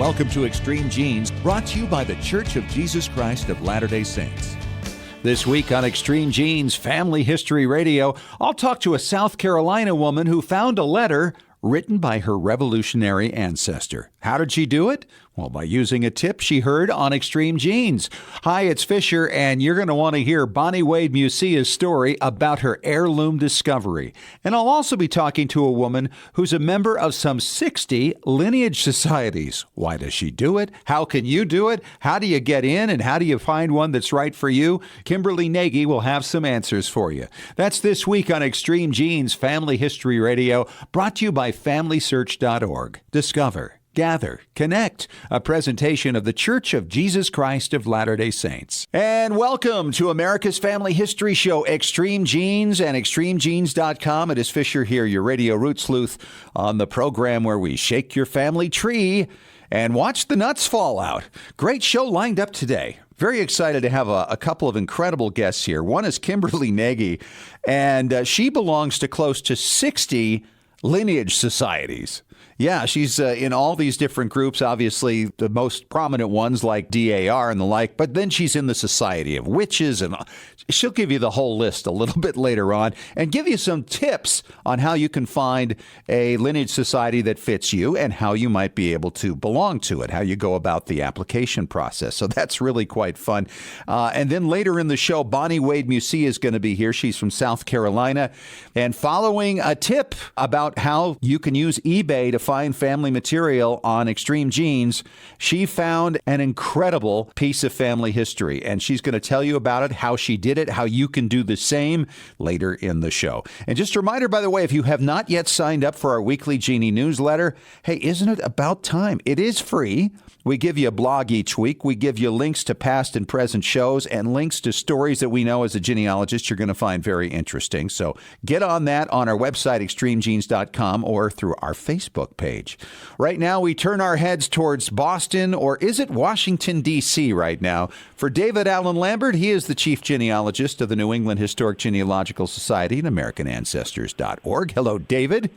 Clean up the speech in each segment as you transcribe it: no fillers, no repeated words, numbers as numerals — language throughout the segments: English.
Welcome to Extreme Genes, brought to you by the Church of Jesus Christ of Latter-day Saints. This week on Extreme Genes Family History Radio, I'll talk to a South Carolina woman who found a letter written by her revolutionary ancestor. How did she do it? Well, by using a tip she heard on Extreme Genes. Hi, it's Fisher, and you're going to want to hear Bonnie Wade Musia's story about her heirloom discovery. And I'll also be talking to a woman who's a member of some 60 lineage societies. Why does she do it? How can you do it? How do you get in, and how do you find one that's right for you? Kimberly Nagy will have some answers for you. That's this week on Extreme Genes Family History Radio, brought to you by FamilySearch.org. Discover, gather, connect, a presentation of the Church of Jesus Christ of Latter-day Saints. And welcome to America's Family History Show, Extreme Genes and ExtremeGenes.com. It is Fisher here, your radio root sleuth, on the program where we shake your family tree and watch the nuts fall out. Great show lined up today. Very excited to have a couple of incredible guests here. One is Kimberly Nagy, and she belongs to close to 60 lineage societies. Yeah, she's in all these different groups, obviously the most prominent ones like DAR and the like, but then she's in the Society of Witches, and she'll give you the whole list a little bit later on and give you some tips on how you can find a lineage society that fits you and how you might be able to belong to it, how you go about the application process. So that's really quite fun. And then later in the show, Bonnie Wade Musia is going to be here. She's from South Carolina. And following a tip about how you can use eBay to find family material on Extreme Genes, she found an incredible piece of family history, and she's going to tell you about it, how she did it, how you can do the same later in the show. And just a reminder, by the way, if you have not yet signed up for our weekly Genie newsletter, hey, isn't it about time? It is free. We give you a blog each week. We give you links to past and present shows and links to stories that we know as a genealogist you're going to find very interesting. So get on that on our website, extremegenes.com, or through our Facebook page. Right now, we turn our heads towards Boston, or is it Washington, D.C. right now? For David Allen Lambert, he is the chief genealogist of the New England Historic Genealogical Society and AmericanAncestors.org. Hello, David.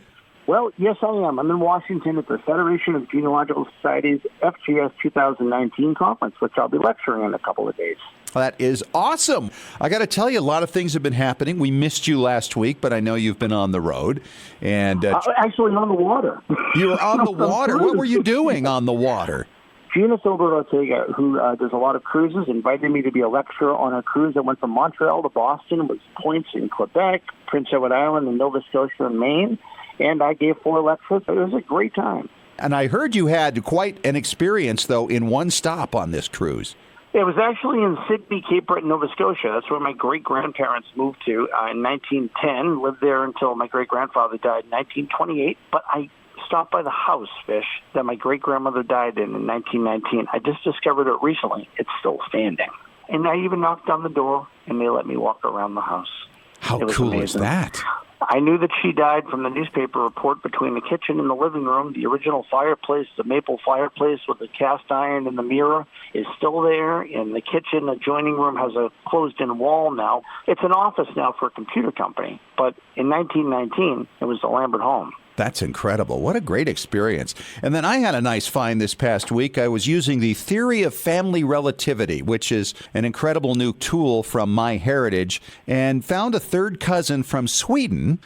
Well, yes, I am. I'm in Washington at the Federation of Genealogical Societies FGS 2019 conference, which I'll be lecturing in a couple of days. That is awesome. I got to tell you, a lot of things have been happening. We missed you last week, but I know you've been on the road. And actually on the water. You were on the water? What were you doing on the water? Gina Silver-Ortega, who does a lot of cruises, invited me to be a lecturer on a cruise that went from Montreal to Boston, with points in Quebec, Prince Edward Island, and Nova Scotia and Maine. And I gave 4 lectures. It was a great time. And I heard you had quite an experience, though, in one stop on this cruise. It was actually in Sydney, Cape Breton, Nova Scotia. That's where my great-grandparents moved to in 1910, lived there until my great-grandfather died in 1928. But I stopped by the house, Fish, that my great-grandmother died in 1919. I just discovered it recently. It's still standing. And I even knocked on the door, and they let me walk around the house. How cool is that? I knew that she died from the newspaper report between the kitchen and the living room. The original fireplace, the maple fireplace with the cast iron and the mirror, is still there. In the kitchen, adjoining room has a closed-in wall now. It's an office now for a computer company. But in 1919, it was the Lambert home. That's incredible. What a great experience. And then I had a nice find this past week. I was using the theory of family relativity, which is an incredible new tool from MyHeritage, and found a third cousin from Sweden.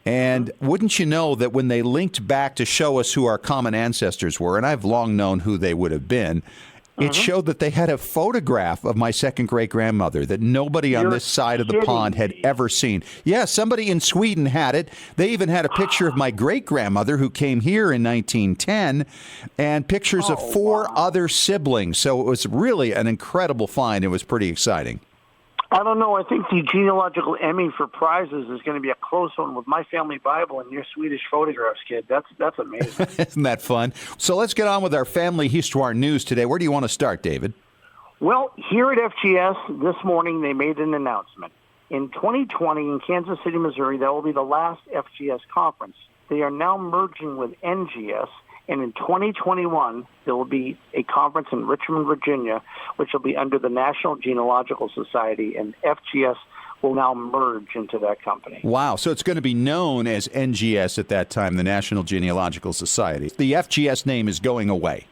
And wouldn't you know that when they linked back to show us who our common ancestors were, and I've long known who they would have been, it showed that they had a photograph of my second great-grandmother that nobody on this side of the pond had ever seen. Yeah, somebody in Sweden had it. They even had a picture of my great-grandmother who came here in 1910 and pictures of 4 other siblings. So it was really an incredible find. It was pretty exciting. I don't know. I think the genealogical Emmy for prizes is going to be a close one with my family Bible and your Swedish photographs, kid. That's amazing. Isn't that fun? So let's get on with our family histoire news today. Where do you want to start, David? Well, here at FGS this morning, they made an announcement. In 2020, in Kansas City, Missouri, that will be the last FGS conference. They are now merging with NGS. And in 2021, there will be a conference in Richmond, Virginia, which will be under the National Genealogical Society, and FGS will now merge into that company. Wow. So it's going to be known as NGS at that time, the National Genealogical Society. The FGS name is going away.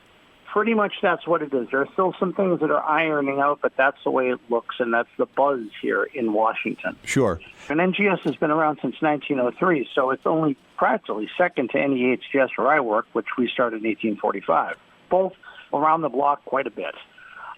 Pretty much that's what it is. There are still some things that are ironing out, but that's the way it looks, and that's the buzz here in Washington. Sure. And NGS has been around since 1903, so it's only practically second to NEHGS where I work, which we started in 1845. Both around the block quite a bit.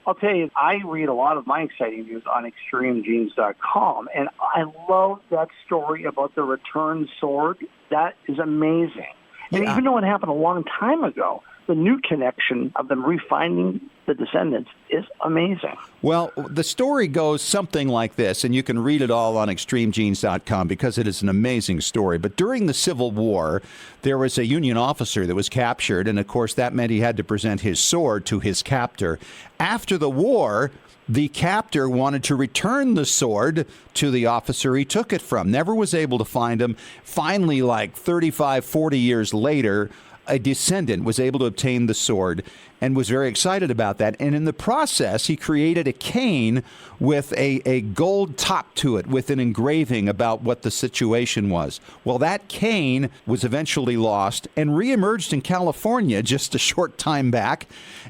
I'll tell you, I read a lot of my exciting news on extremegenes.com, and I love that story about the return sword. That is amazing. And even though it happened a long time ago, the new connection of them refinding the descendants is amazing. Well, the story goes something like this, and you can read it all on extremegenes.com because it is an amazing story. But during the Civil War, there was a Union officer that was captured, and of course that meant he had to present his sword to his captor. After the war, the captor wanted to return the sword to the officer he took it from. Never was able to find him. Finally, like 35, 40 years later, a descendant was able to obtain the sword and was very excited about that. And in the process, he created a cane with a gold top to it with an engraving about what the situation was. Well, that cane was eventually lost and reemerged in California just a short time back.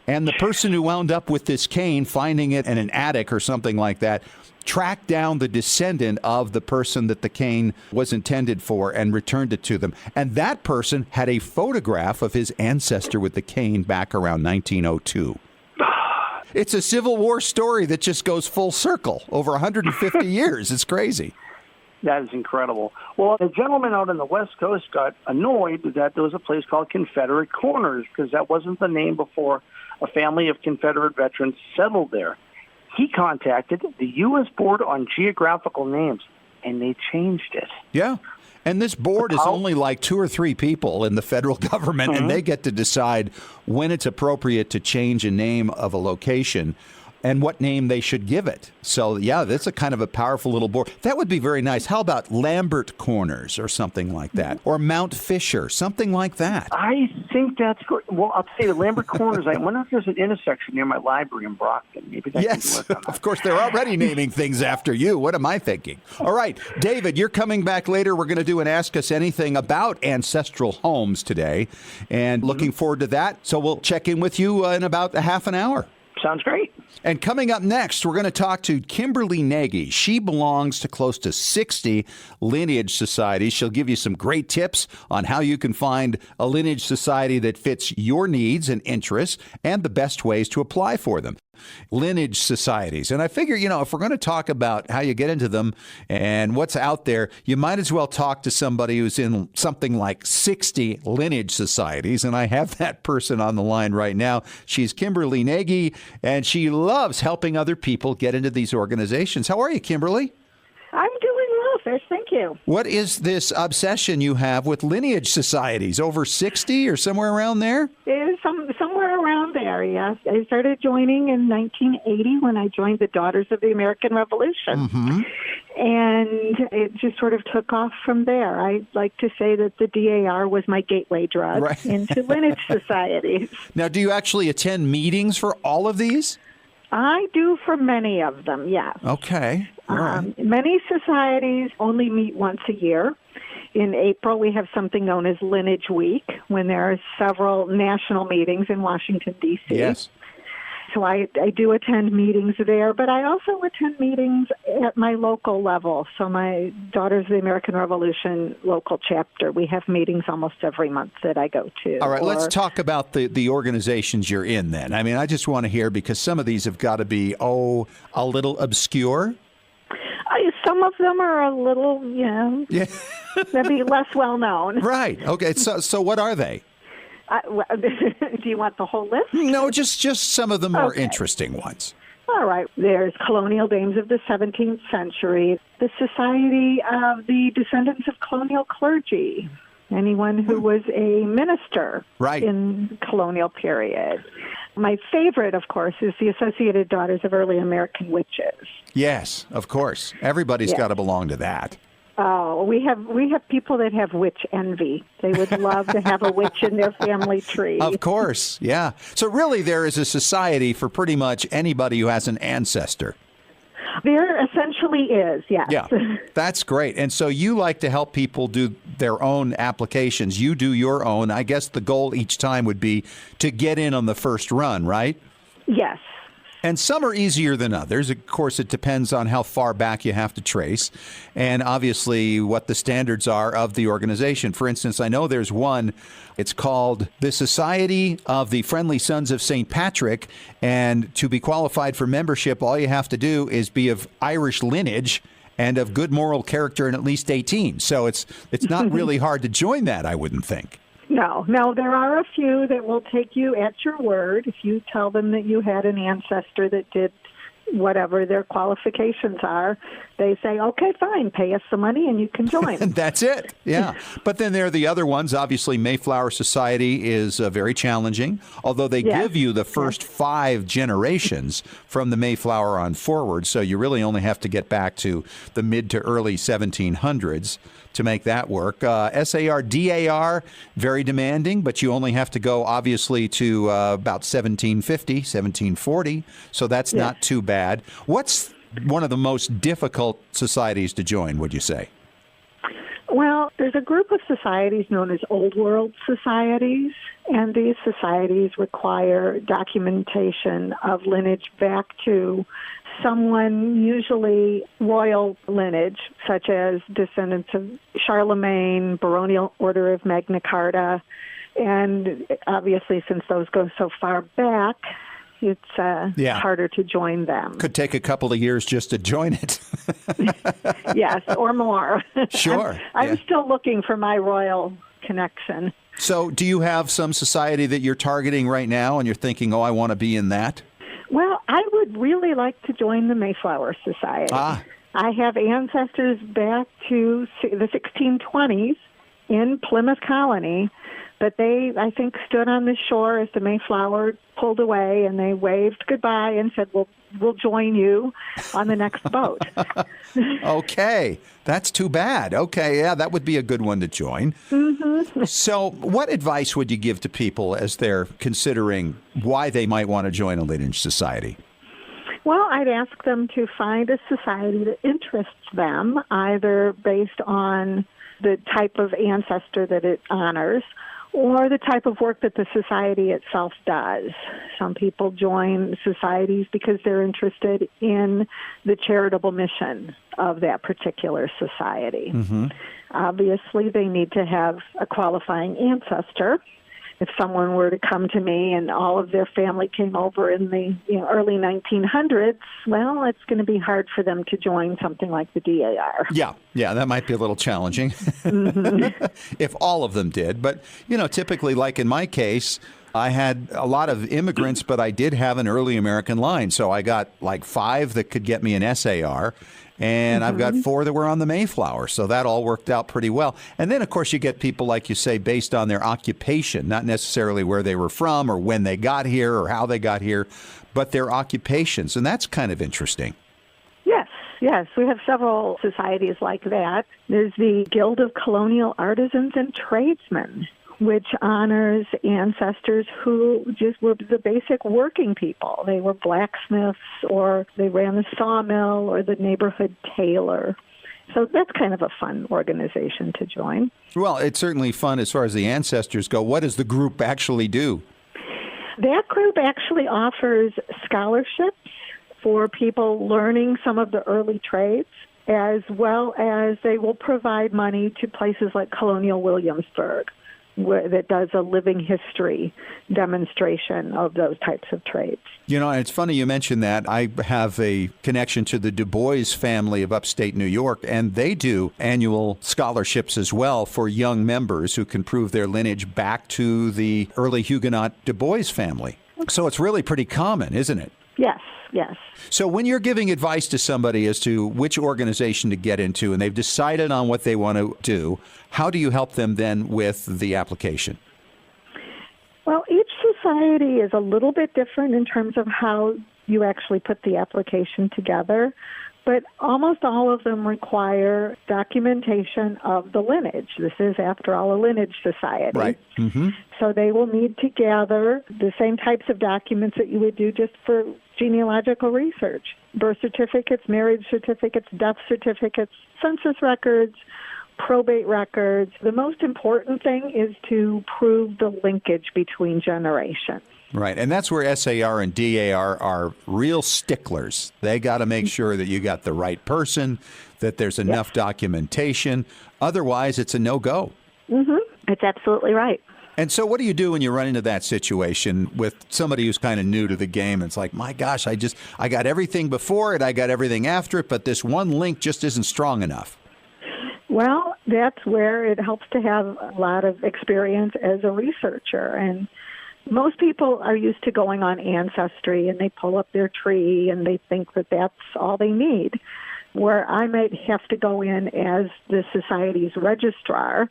And the person who wound up with this cane, finding it in an attic or something like that, tracked down the descendant of the person that the cane was intended for and returned it to them. And that person had a photograph of his ancestor with the cane back around 1902. It's a Civil War story that just goes full circle over 150 years. It's crazy. That is incredible. Well, a gentleman out on the West Coast got annoyed that there was a place called Confederate Corners because that wasn't the name before a family of Confederate veterans settled there. He contacted the U.S. Board on Geographical Names, and they changed it. Yeah. And this board is only like 2 or 3 people in the federal government, and they get to decide when it's appropriate to change a name of a location and what name they should give it. So, yeah, that's a kind of a powerful little board. That would be very nice. How about Lambert Corners or something like that? Or Mount Fisher, something like that. I think that's good. Well, I'll tell you, Lambert Corners, I wonder if there's an intersection near my library in Brockton. Maybe that Yes, can work on that. of course, they're already naming things after you. What am I thinking? All right, David, you're coming back later. We're going to do an Ask Us Anything about ancestral homes today, and looking forward to that. So we'll check in with you in about a half an hour. Sounds great. And coming up next, we're going to talk to Kimberly Nagy. She belongs to close to 60 lineage societies. She'll give you some great tips on how you can find a lineage society that fits your needs and interests and the best ways to apply for them. Lineage societies. And I figure, if we're going to talk about how you get into them and what's out there, you might as well talk to somebody who's in something like 60 lineage societies. And I have that person on the line right now. She's Kimberly Nagy, and she loves helping other people get into these organizations. How are you, Kimberly? I'm doing well, Fish. Thank you. What is this obsession you have with lineage societies? Over 60 or somewhere around there? It is somewhere around there, yes. I started joining in 1980 when I joined the Daughters of the American Revolution. Mm-hmm. And it just sort of took off from there. I like to say that the DAR was my gateway drug into lineage societies. Now, do you actually attend meetings for all of these? I do for many of them, yes. Okay. All right. Many societies only meet once a year. In April, we have something known as Lineage Week, when there are several national meetings in Washington, D.C. Yes. So I do attend meetings there, but I also attend meetings at my local level. So my Daughters of the American Revolution local chapter, we have meetings almost every month that I go to. All right, let's talk about the organizations you're in then. I mean, I just want to hear, because some of these have got to be, a little obscure. Some of them are a little, they'll be less well known. Right. Okay. So what are they? Do you want the whole list? No, just some of the more interesting ones. All right. There's Colonial Dames of the 17th Century, the Society of the Descendants of Colonial Clergy, anyone who was a minister in the colonial period. My favorite, of course, is the Associated Daughters of Early American Witches. Yes, of course. Everybody's got to belong to that. Oh, we have people that have witch envy. They would love to have a witch in their family tree. Of course, yeah. So really there is a society for pretty much anybody who has an ancestor. They're essentially actually is, yes. Yeah, that's great. And so you like to help people do their own applications. You do your own. I guess the goal each time would be to get in on the first run, right? Yes. And some are easier than others. Of course, it depends on how far back you have to trace and obviously what the standards are of the organization. For instance, I know there's one, it's called the Society of the Friendly Sons of St. Patrick. And to be qualified for membership, all you have to do is be of Irish lineage and of good moral character and at least 18. So it's not really hard to join that, I wouldn't think. No, there are a few that will take you at your word. If you tell them that you had an ancestor that did whatever their qualifications are, they say, okay, fine, pay us some money and you can join. That's it, yeah. But then there are the other ones. Obviously, Mayflower Society is very challenging, although they give you the first 5 generations from the Mayflower on forward, so you really only have to get back to the mid to early 1700s to make that work. SAR, DAR, very demanding, but you only have to go, obviously, to about 1750, 1740, so that's not too bad. What's one of the most difficult societies to join, would you say? Well, there's a group of societies known as Old World societies, and these societies require documentation of lineage back to someone, usually royal lineage, such as descendants of Charlemagne, Baronial Order of Magna Carta, and obviously since those go so far back, it's harder to join them. Could take a couple of years just to join it. Yes, or more. Sure. I'm still looking for my royal connection. So do you have some society that you're targeting right now and you're thinking, I want to be in that? Well, I would really like to join the Mayflower Society. I have ancestors back to the 1620s in Plymouth Colony, but they, I think, stood on the shore as the Mayflower pulled away, and they waved goodbye and said, we'll join you on the next boat. Okay, that's too bad. Okay, yeah, that would be a good one to join. Mm-hmm. So what advice would you give to people as they're considering why they might want to join a lineage society? Well, I'd ask them to find a society that interests them, either based on the type of ancestor that it honors or the type of work that the society itself does. Some people join societies because they're interested in the charitable mission of that particular society. Mm-hmm. Obviously, they need to have a qualifying ancestor. If someone were to come to me and all of their family came over in the early 1900s, well, it's going to be hard for them to join something like the DAR. Yeah, that might be a little challenging Mm-hmm. if all of them did. But, typically, like in my case, I had a lot of immigrants, but I did have an early American line. So I got like 5 that could get me an SAR. And I've got 4 that were on the Mayflower, so that all worked out pretty well. And then, of course, you get people, like you say, based on their occupation, not necessarily where they were from or when they got here or how they got here, but their occupations. And that's kind of interesting. Yes, we have several societies like that. There's the Guild of Colonial Artisans and Tradesmen, which honors ancestors who just were the basic working people. They were blacksmiths, or they ran the sawmill, or the neighborhood tailor. So that's kind of a fun organization to join. Well, it's certainly fun as far as the ancestors go. What does the group actually do? That group actually offers scholarships for people learning some of the early trades, as well as they will provide money to places like Colonial Williamsburg, that does a living history demonstration of those types of trades. It's funny you mentioned that. I have a connection to the Du Bois family of upstate New York, and they do annual scholarships as well for young members who can prove their lineage back to the early Huguenot Du Bois family. So it's really pretty common, isn't it? Yes. So when you're giving advice to somebody as to which organization to get into and they've decided on what they want to do, how do you help them then with the application? Well, each society is a little bit different in terms of how you actually put the application together. But almost all of them require documentation of the lineage. This is, after all, a lineage society. Right. Mm-hmm. So they will need to gather the same types of documents that you would do just for genealogical research. Birth certificates, marriage certificates, death certificates, census records, probate records. The most important thing is to prove the linkage between generations. Right, and that's where SAR and DAR are real sticklers. They got to make sure that you got the right person, that there's enough documentation. Otherwise, it's a no-go. Mm-hmm. It's absolutely right. And so what do you do when you run into that situation with somebody who's kind of new to the game? It's like, my gosh, I got everything before it, I got everything after it, but this one link just isn't strong enough. Well, that's where it helps to have a lot of experience as a researcher. And most people are used to going on Ancestry, and they pull up their tree, and they think that that's all they need. Where I might have to go in as the society's registrar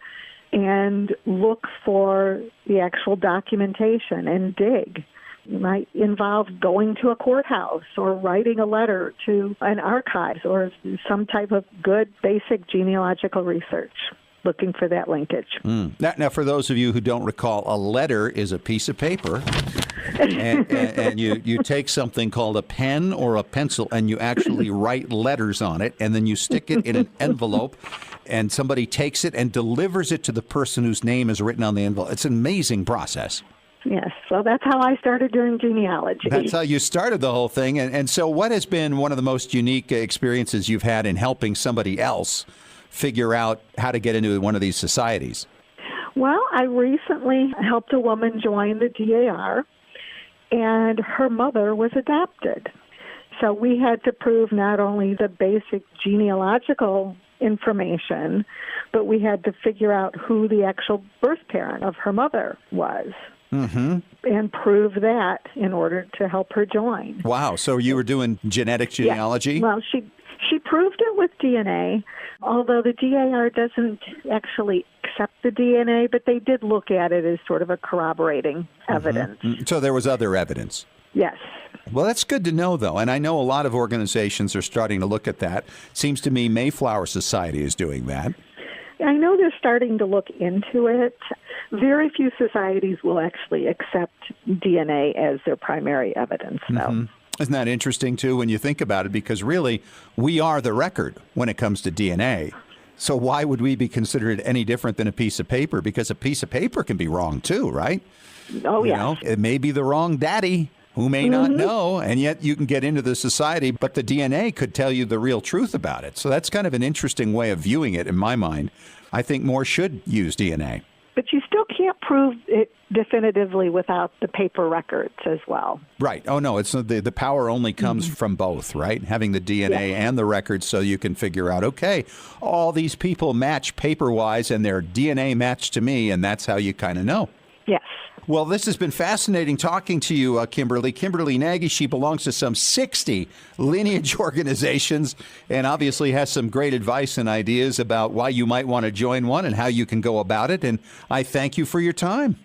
and look for the actual documentation and dig. It might involve going to a courthouse or writing a letter to an archives or some type of good basic genealogical research, looking for that linkage. Now, for those of you who don't recall, a letter is a piece of paper, and you take something called a pen or a pencil, and you actually write letters on it, and then you stick it in an envelope, and somebody takes it and delivers it to the person whose name is written on the envelope. It's an amazing process. Yes, so that's how I started doing genealogy. That's how you started the whole thing. And so what has been one of the most unique experiences you've had in helping somebody else figure out how to get into one of these societies? Well, I recently helped a woman join the DAR, and her mother was adopted. So we had to prove not only the basic genealogical information, but we had to figure out who the actual birth parent of her mother was. Mm-hmm. And prove that in order to help her join. Wow. So you were doing genetic genealogy? Yeah. Well, she proved it with DNA, although the DAR doesn't actually accept the DNA, but they did look at it as sort of a corroborating evidence. Mm-hmm. So there was other evidence? Yes. Well, that's good to know, though. And I know a lot of organizations are starting to look at that. Seems to me Mayflower Society is doing that. I know they're starting to look into it. Very few societies will actually accept DNA as their primary evidence, though. Mm-hmm. Isn't that interesting, too, when you think about it? Because really, we are the record when it comes to DNA. So why would we be considered any different than a piece of paper? Because a piece of paper can be wrong, too, right? Oh, yeah. You know, it may be the wrong daddy who may not know, and yet you can get into the society, but the DNA could tell you the real truth about it. So that's kind of an interesting way of viewing it in my mind. I think more should use DNA. But you still can't prove it definitively without the paper records as well. Right. Oh, no, it's the power only comes from both, right? Having the DNA and the records so you can figure out, okay, all these people match paper-wise and their DNA matched to me, and that's how you kind of know. Yes. Well, this has been fascinating talking to you, Kimberly. Kimberly Nagy, she belongs to some 60 lineage organizations and obviously has some great advice and ideas about why you might want to join one and how you can go about it. And I thank you for your time.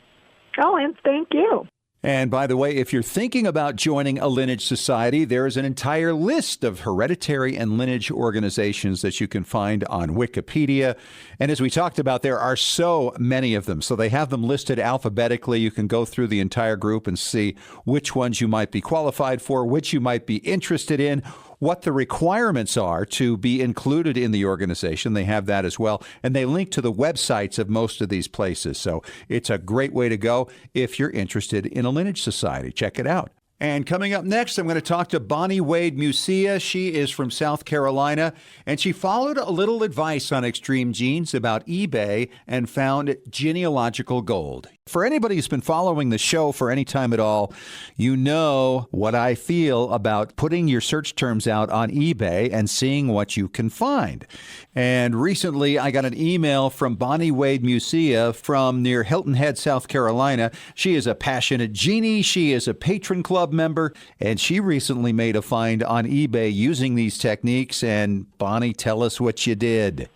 Oh, and thank you. And by the way, if you're thinking about joining a lineage society, there is an entire list of hereditary and lineage organizations that you can find on Wikipedia. And as we talked about, there are so many of them. So they have them listed alphabetically. You can go through the entire group and see which ones you might be qualified for, which you might be interested in, what the requirements are to be included in the organization. They have that as well. And they link to the websites of most of these places. So it's a great way to go if you're interested in a lineage society. Check it out. And coming up next, I'm going to talk to Bonnie Wade Musia. She is from South Carolina, and she followed a little advice on Extreme Genes about eBay and found genealogical gold. For anybody who's been following the show for any time at all, you know what I feel about putting your search terms out on eBay and seeing what you can find. And recently, I got an email from Bonnie Wade Musia from near Hilton Head, South Carolina. She is a passionate genie. She is a patron club member, and she recently made a find on eBay using these techniques. And Bonnie, tell us what you did.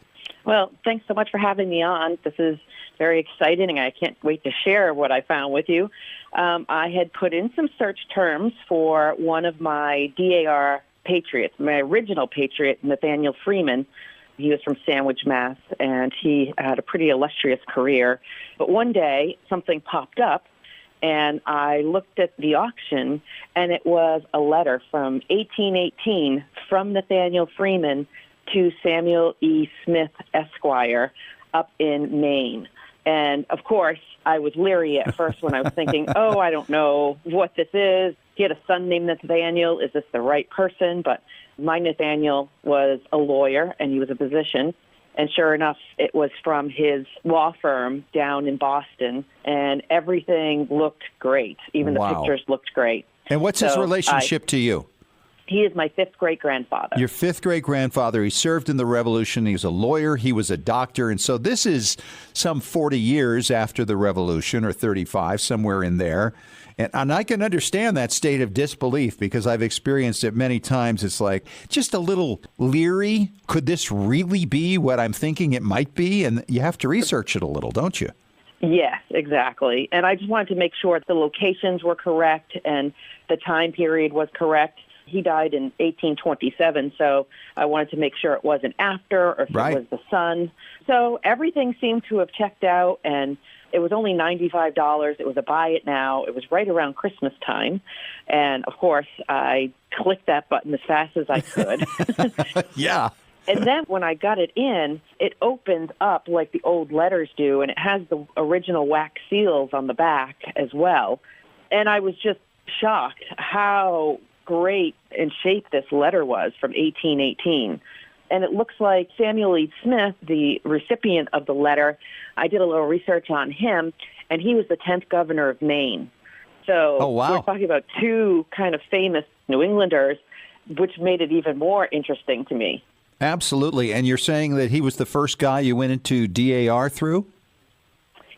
Well, thanks so much for having me on. This is very exciting, and I can't wait to share what I found with you. I had put in some search terms for one of my DAR patriots. My original patriot, Nathaniel Freeman, he was from Sandwich, Mass., and he had a pretty illustrious career. But one day, something popped up, and I looked at the auction, and it was a letter from 1818 from Nathaniel Freeman to Samuel E. Smith, Esquire, up in Maine. And, of course, I was leery at first when I was thinking, oh, I don't know what this is. He had a son named Nathaniel. Is this the right person? But my Nathaniel was a lawyer, and he was a physician. And sure enough, it was from his law firm down in Boston, and everything looked great. Even the pictures looked great. And what's his relationship to you? He is my fifth great-grandfather. Your fifth great-grandfather. He served in the Revolution. He was a lawyer. He was a doctor. And so this is some 40 years after the Revolution, or 35, somewhere in there. And I can understand that state of disbelief because I've experienced it many times. It's like just a little leery. Could this really be what I'm thinking it might be? And you have to research it a little, don't you? Yes, exactly. And I just wanted to make sure the locations were correct and the time period was correct. He died in 1827, so I wanted to make sure it wasn't after or if it was the son. So everything seemed to have checked out, and it was only $95. It was a buy it now. It was right around Christmas time. And, of course, I clicked that button as fast as I could. Yeah. And then when I got it in, it opens up like the old letters do, and it has the original wax seals on the back as well. And I was just shocked how great in shape this letter was from 1818. And it looks like Samuel E. Smith, the recipient of the letter, I did a little research on him, and he was the 10th governor of Maine. So we're talking about two kind of famous New Englanders, which made it even more interesting to me. Absolutely. And you're saying that he was the first guy you went into DAR through?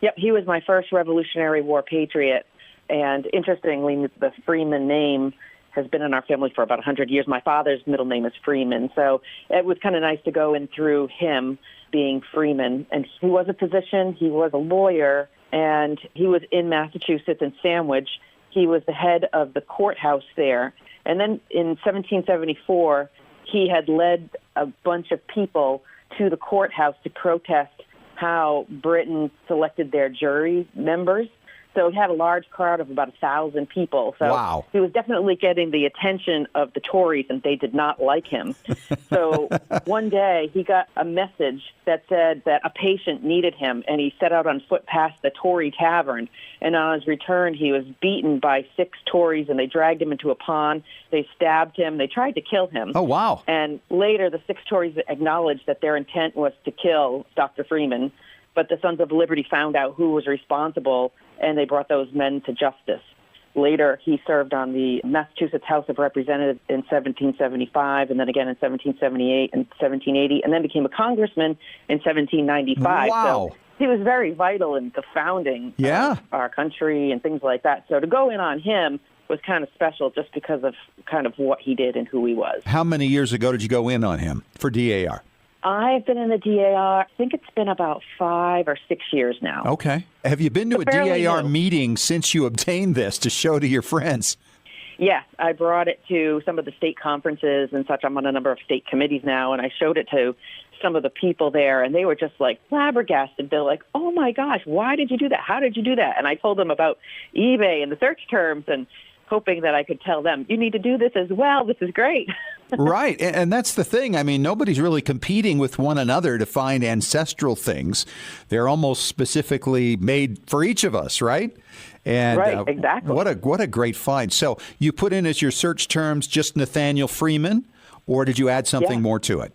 Yep, he was my first Revolutionary War patriot. And interestingly, the Freeman name has been in our family for about 100 years. My father's middle name is Freeman, so it was kind of nice to go in through him being Freeman. And he was a physician, he was a lawyer, and he was in Massachusetts in Sandwich. He was the head of the courthouse there. And then in 1774, he had led a bunch of people to the courthouse to protest how Britain selected their jury members. So he had a large crowd of about 1,000 people. So he was definitely getting the attention of the Tories, and they did not like him. So one day he got a message that said that a patient needed him, and he set out on foot past the Tory tavern. And on his return, he was beaten by 6 Tories, and they dragged him into a pond. They stabbed him. They tried to kill him. Oh, wow. And later, the 6 Tories acknowledged that their intent was to kill Dr. Freeman. But the Sons of Liberty found out who was responsible, and they brought those men to justice. Later, he served on the Massachusetts House of Representatives in 1775, and then again in 1778 and 1780, and then became a congressman in 1795. Wow. So he was very vital in the founding of our country and things like that. So to go in on him was kind of special just because of kind of what he did and who he was. How many years ago did you go in on him for DAR? I've been in the DAR, I think it's been about 5 or 6 years now. Okay. Have you been to a DAR meeting since you obtained this to show to your friends? Yes, I brought it to some of the state conferences and such. I'm on a number of state committees now, and I showed it to some of the people there, and they were just like flabbergasted. They're like, oh my gosh, why did you do that? How did you do that? And I told them about eBay and the search terms, and hoping that I could tell them, you need to do this as well. This is great. Right. And that's the thing. I mean, nobody's really competing with one another to find ancestral things. They're almost specifically made for each of us, right? And right, exactly. What a great find. So you put in as your search terms just Nathaniel Freeman, or did you add something more to it?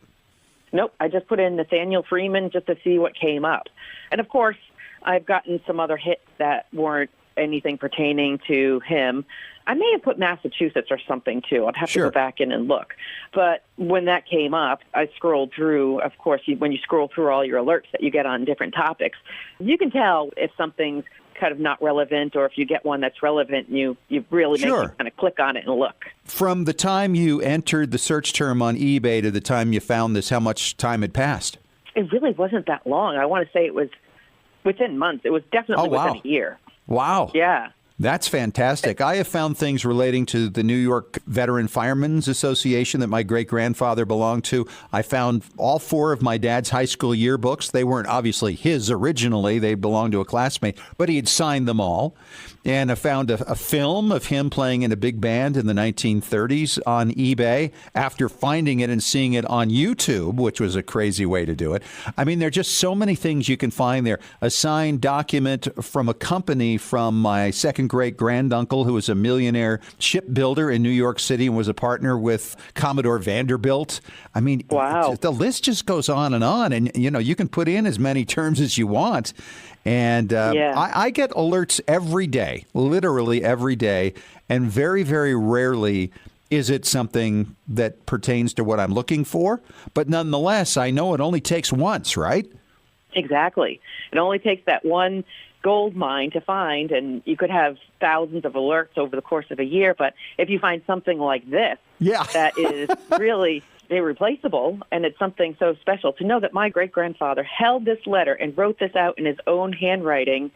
Nope. I just put in Nathaniel Freeman just to see what came up. And of course, I've gotten some other hits that weren't anything pertaining to him. I may have put Massachusetts or something, too. I'd have to go back in and look. But when that came up, I scrolled through. Of course, when you scroll through all your alerts that you get on different topics, you can tell if something's kind of not relevant or if you get one that's relevant, you really make you kind of click on it and look. From the time you entered the search term on eBay to the time you found this, how much time had passed? It really wasn't that long. I want to say it was within months. It was definitely within a year. Wow. Yeah. That's fantastic. I have found things relating to the New York Veteran Firemen's Association that my great-grandfather belonged to. I found all 4 of my dad's high school yearbooks. They weren't obviously his originally. They belonged to a classmate, but he had signed them all. And I found a film of him playing in a big band in the 1930s on eBay after finding it and seeing it on YouTube, which was a crazy way to do it. I mean, there are just so many things you can find there. A signed document from a company from my second great-granduncle, who was a millionaire shipbuilder in New York City and was a partner with Commodore Vanderbilt. I mean, wow. The list just goes on. And, you can put in as many terms as you want. And I get alerts every day, literally every day, and very, very rarely is it something that pertains to what I'm looking for. But nonetheless, I know it only takes once, right? Exactly. It only takes that one gold mine to find, and you could have thousands of alerts over the course of a year. But if you find something like this, that is really irreplaceable, and it's something so special to know that my great-grandfather held this letter and wrote this out in his own handwriting,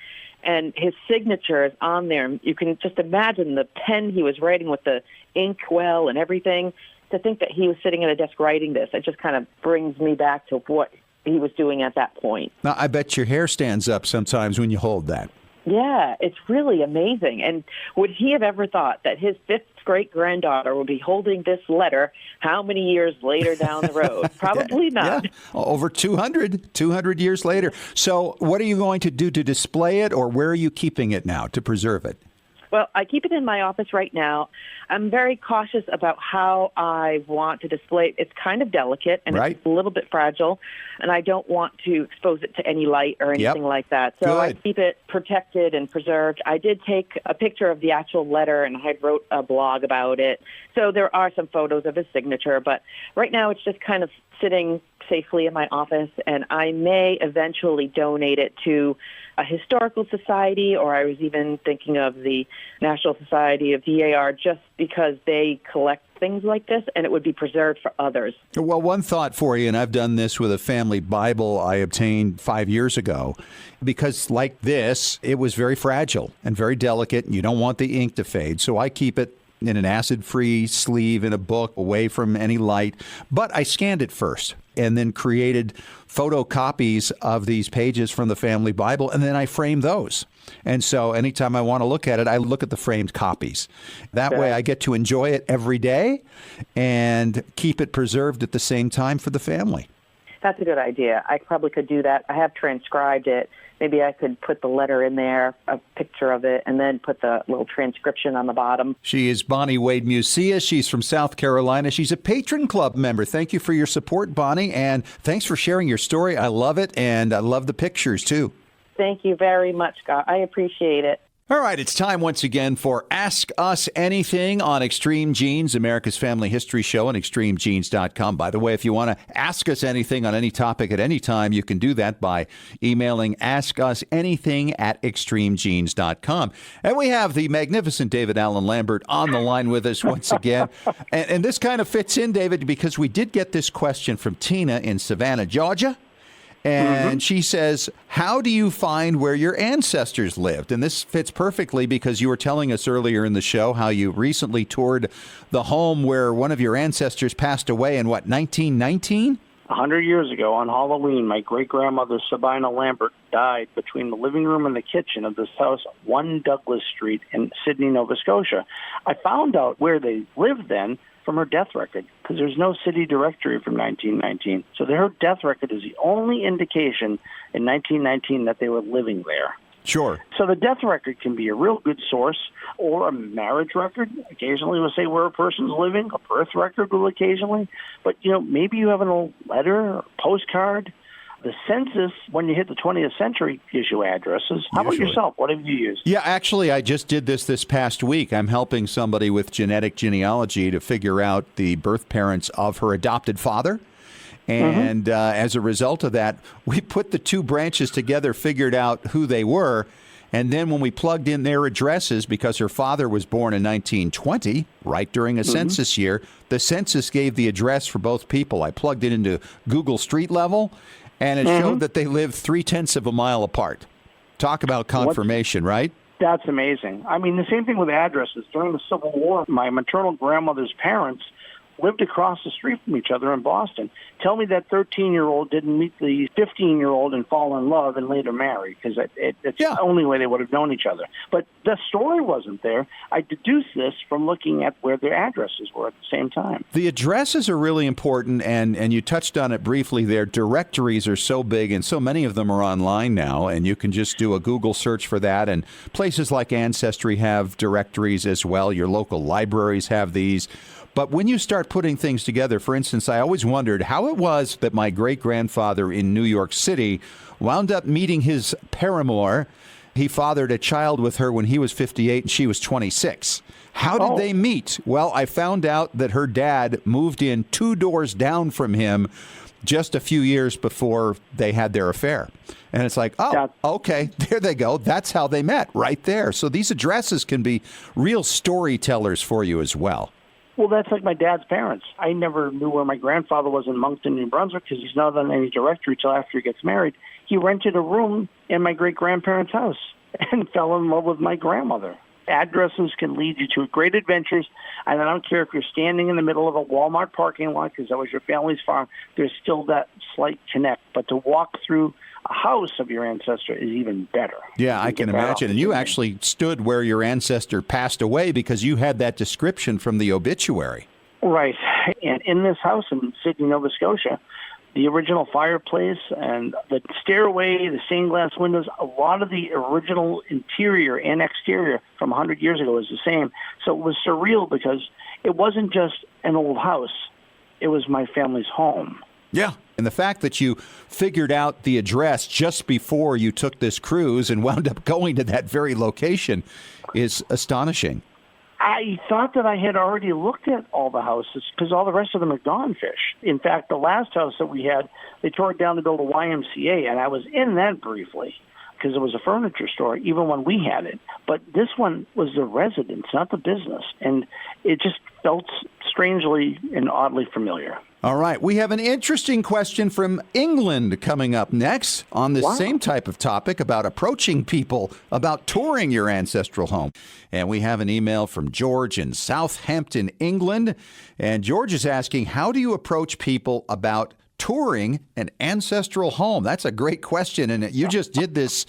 and his signature is on there. You can just imagine the pen he was writing with, the ink well and everything. To think that he was sitting at a desk writing this, it just kind of brings me back to what he was doing at that point. Now, I bet your hair stands up sometimes when you hold that. Yeah, it's really amazing. And would he have ever thought that his 5th great-granddaughter would be holding this letter how many years later down the road? Probably not. Yeah. Over 200 years later. So what are you going to do to display it, or where are you keeping it now to preserve it? Well, I keep it in my office right now. I'm very cautious about how I want to display it. It's kind of delicate, and it's a little bit fragile, and I don't want to expose it to any light or anything like that. So I keep it protected and preserved. I did take a picture of the actual letter, and I wrote a blog about it. So there are some photos of his signature, but right now it's just kind of sitting safely in my office, and I may eventually donate it to a historical society, or I was even thinking of the National Society of DAR, just because they collect things like this, and it would be preserved for others. Well, one thought for you, and I've done this with a family Bible I obtained 5 years ago, because like this, it was very fragile and very delicate, and you don't want the ink to fade, so I keep it in an acid-free sleeve in a book away from any light. But I scanned it first and then created photocopies of these pages from the family Bible, and then I framed those. And so anytime I want to look at it, I look at the framed copies. That way I get to enjoy it every day and keep it preserved at the same time for the family. That's a good idea. I probably could do that. I have transcribed it. Maybe I could put the letter in there, a picture of it, and then put the little transcription on the bottom. She is Bonnie Wade Musia. She's from South Carolina. She's a Patron Club member. Thank you for your support, Bonnie, and thanks for sharing your story. I love it, and I love the pictures, too. Thank you very much, Scott. I appreciate it. All right, it's time once again for Ask Us Anything on Extreme Genes, America's Family History Show on extremegenes.com. By the way, if you want to ask us anything on any topic at any time, you can do that by emailing askusanything@extremegenes.com. And we have the magnificent David Allen Lambert on the line with us once again. And this kind of fits in, David, because we did get this question from Tina in Savannah, Georgia. And she says, how do you find where your ancestors lived? And this fits perfectly because you were telling us earlier in the show how you recently toured the home where one of your ancestors passed away in, 1919? 100 years ago on Halloween, my great-grandmother, Sabina Lambert, died between the living room and the kitchen of this house, 1 Douglas Street in Sydney, Nova Scotia. I found out where they lived then from her death record, because there's no city directory from 1919. So her death record is the only indication in 1919 that they were living there. Sure. So the death record can be a real good source, or a marriage record. Occasionally we'll say where a person's living. A birth record will occasionally. But, maybe you have an old letter or postcard. The census, when you hit the 20th century, gives you addresses. How about yourself? What have you used? Yeah, actually, I just did this past week. I'm helping somebody with genetic genealogy to figure out the birth parents of her adopted father. And as a result of that, we put the 2 branches together, figured out who they were. And then when we plugged in their addresses, because her father was born in 1920, right during a census year, the census gave the address for both people. I plugged it into Google Street Level, and it showed that they lived 0.3 of a mile apart. Talk about confirmation, right? That's amazing. I mean, the same thing with addresses. During the Civil War, my maternal grandmother's parents lived across the street from each other in Boston. Tell me that 13-year-old didn't meet the 15-year-old and fall in love and later marry, because it's the only way they would have known each other. But the story wasn't there. I deduced this from looking at where their addresses were at the same time. The addresses are really important, and you touched on it briefly there. Directories are so big, and so many of them are online now, and you can just do a Google search for that. And places like Ancestry have directories as well. Your local libraries have these. But when you start putting things together, for instance, I always wondered how it was that my great-grandfather in New York City wound up meeting his paramour. He fathered a child with her when he was 58 and she was 26. How did they meet? Well, I found out that her dad moved in 2 doors down from him just a few years before they had their affair. And it's like, okay, there they go. That's how they met, right there. So these addresses can be real storytellers for you as well. Well, that's like my dad's parents. I never knew where my grandfather was in Moncton, New Brunswick, because he's not on any directory till after he gets married. He rented a room in my great-grandparents' house and fell in love with my grandmother. Addresses can lead you to great adventures, and I don't care if you're standing in the middle of a Walmart parking lot because that was your family's farm, there's still that slight connect. But to walk through a house of your ancestor is even better. Yeah, I can imagine. And you actually stood where your ancestor passed away because you had that description from the obituary. Right. And in this house in Sydney, Nova Scotia, the original fireplace and the stairway, the stained glass windows, a lot of the original interior and exterior from 100 years ago is the same. So it was surreal because it wasn't just an old house. It was my family's home. Yeah. And the fact that you figured out the address just before you took this cruise and wound up going to that very location is astonishing. I thought that I had already looked at all the houses because all the rest of them are gone fish. In fact, the last house that we had, they tore it down to build a YMCA, and I was in that briefly because it was a furniture store, even when we had it. But this one was the residence, not the business, and it just felt strangely and oddly familiar. All right. We have an interesting question from England coming up next on the same type of topic about approaching people about touring your ancestral home. And we have an email from George in Southampton, England. And George is asking, how do you approach people about touring an ancestral home? That's a great question, and you just did this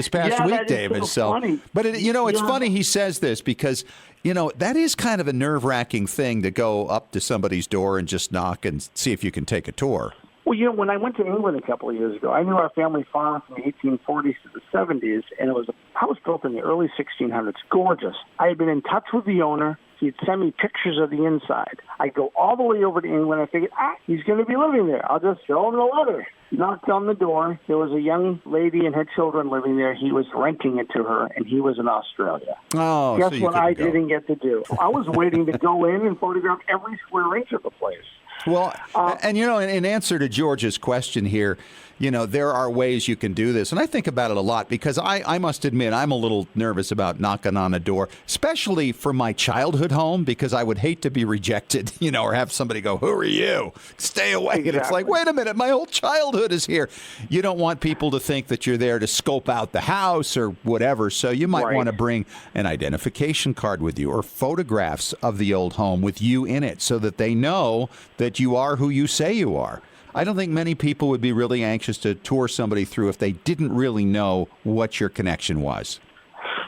past week, David. So funny. But it's funny he says this because that is kind of a nerve-wracking thing to go up to somebody's door and just knock and see if you can take a tour. Well, when I went to England a couple of years ago, I knew our family farm from the 1840s to the 70s, and it was a house built in the early 1600s. Gorgeous. I had been in touch with the owner. He'd send me pictures of the inside. I go all the way over to England. I figured, he's going to be living there. I'll just show him the letter. Knocked on the door. There was a young lady and her children living there. He was renting it to her, and he was in Australia. Oh, guess what I didn't get to do? I was waiting to go in and photograph every square inch of the place. Well, and in answer to George's question here, there are ways you can do this. And I think about it a lot because I must admit I'm a little nervous about knocking on a door, especially for my childhood home, because I would hate to be rejected, or have somebody go, "Who are you? Stay away." Exactly. And it's like, wait a minute, my whole childhood is here. You don't want people to think that you're there to scope out the house or whatever. So you might want to bring an identification card with you or photographs of the old home with you in it so that they know that you are who you say you are. I don't think many people would be really anxious to tour somebody through if they didn't really know what your connection was.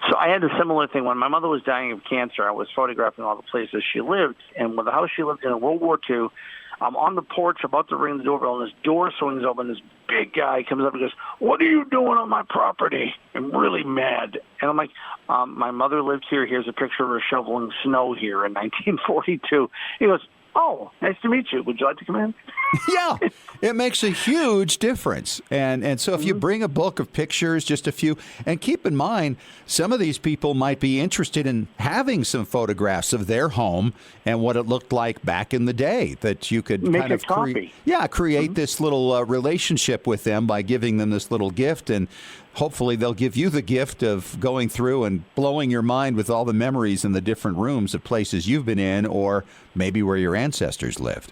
So I had a similar thing. When my mother was dying of cancer, I was photographing all the places she lived. And with the house she lived in World War II, I'm on the porch about to ring the doorbell, and this door swings open. This big guy comes up and goes, "What are you doing on my property?" I'm really mad. And I'm like, my mother lived here. Here's a picture of her shoveling snow here in 1942. He goes, "Oh, nice to meet you. Would you like to come in?" Yeah, it makes a huge difference. And so if you bring a book of pictures, just a few, and keep in mind, some of these people might be interested in having some photographs of their home and what it looked like back in the day, that you could make kind of create this little relationship with them by giving them this little gift. And hopefully they'll give you the gift of going through and blowing your mind with all the memories in the different rooms of places you've been in, or maybe where your ancestors lived.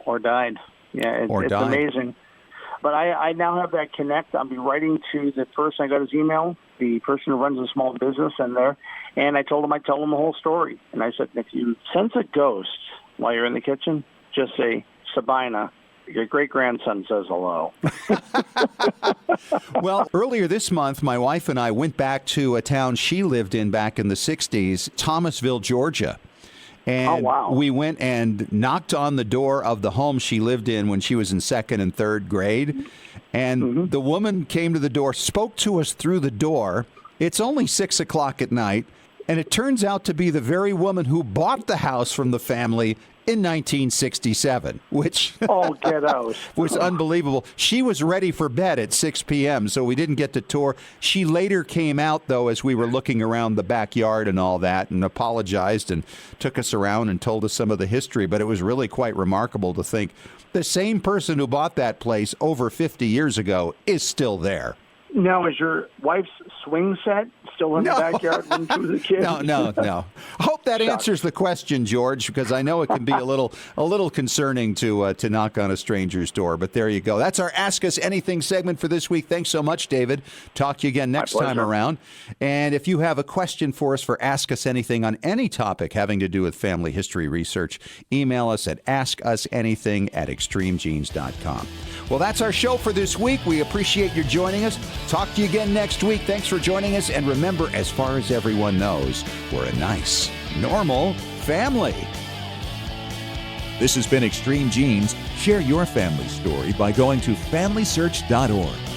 Or died. Yeah, it's amazing. But I now have that connect. I'll be writing to the person. I got his email, the person who runs a small business in there, and I told him I'd tell him the whole story. And I said, if you sense a ghost while you're in the kitchen, just say, Sabina, your great-grandson says hello. Well, earlier this month, my wife and I went back to a town she lived in back in the 60s, Thomasville, Georgia. And we went and knocked on the door of the home she lived in when she was in second and third grade. And the woman came to the door, spoke to us through the door. It's only 6 o'clock at night. And it turns out to be the very woman who bought the house from the family in 1967, which get out. was unbelievable. She was ready for bed at 6 p.m., so we didn't get to tour. She later came out, though, as we were looking around the backyard and all that, and apologized and took us around and told us some of the history. But it was really quite remarkable to think the same person who bought that place over 50 years ago is still there. Now, is your wife's swing set still in the backyard when she was a kid? No. I hope that answers the question, George, because I know it can be a little concerning to knock on a stranger's door. But there you go. That's our Ask Us Anything segment for this week. Thanks so much, David. Talk to you again next time around. And if you have a question for us for Ask Us Anything on any topic having to do with family history research, email us at askusananything@extremegenes.com. Well, that's our show for this week. We appreciate your joining us. Talk to you again next week. Thanks for joining us. And remember, as far as everyone knows, we're a nice, normal family. This has been Extreme Genes. Share your family story by going to FamilySearch.org.